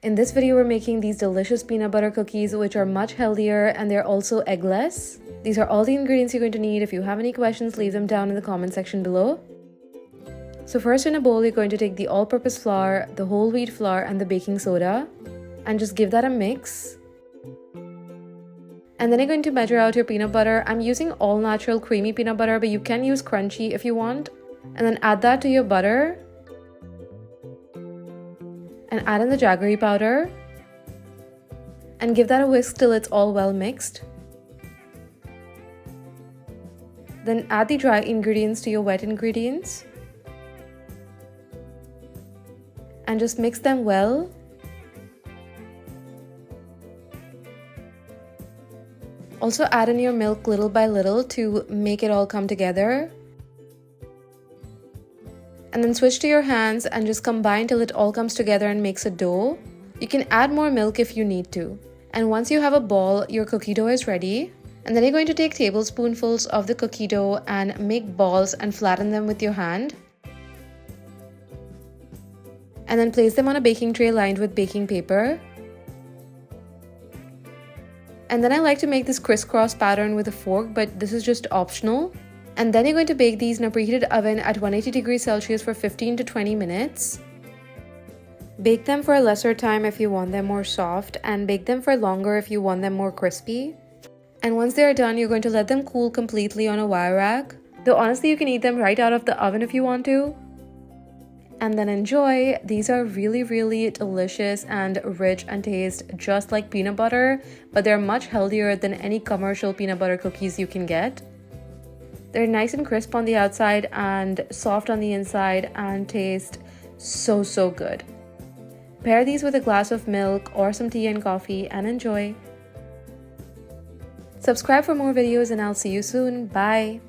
In this video, we're making these delicious peanut butter cookies, which are much healthier and they're also eggless. These are all the ingredients you're going to need. If you have any questions, leave them down in the comment section below. So first, in a bowl, you're going to take the all-purpose flour, the whole wheat flour, and the baking soda, and just give that a mix. And then you're going to measure out your peanut butter. I'm using all natural creamy peanut butter, but you can use crunchy if you want. And then add that to your butter. And add in the jaggery powder. And give that a whisk till it's all well mixed. Then add the dry ingredients to your wet ingredients. And just mix them well. Also add in your milk little by little to make it all come together. And then switch to your hands and just combine till it all comes together and makes a dough. You can add more milk if you need to. And once you have a ball, your cookie dough is ready. And then you're going to take tablespoonfuls of the cookie dough and make balls and flatten them with your hand. And then place them on a baking tray lined with baking paper. And then I like to make this crisscross pattern with a fork, but this is just optional. And then you're going to bake these in a preheated oven at 180 degrees Celsius for 15 to 20 minutes. Bake them for a lesser time if you want them more soft, and bake them for longer if you want them more crispy. And once they're done, you're going to let them cool completely on a wire rack. Though honestly, you can eat them right out of the oven if you want to. And then enjoy. These are really delicious and rich and taste just like peanut butter, but they're much healthier than any commercial peanut butter cookies you can get. They're nice and crisp on the outside and soft on the inside and taste so good. Pair these with a glass of milk or some tea and coffee and enjoy. Subscribe for more videos and I'll see you soon. Bye!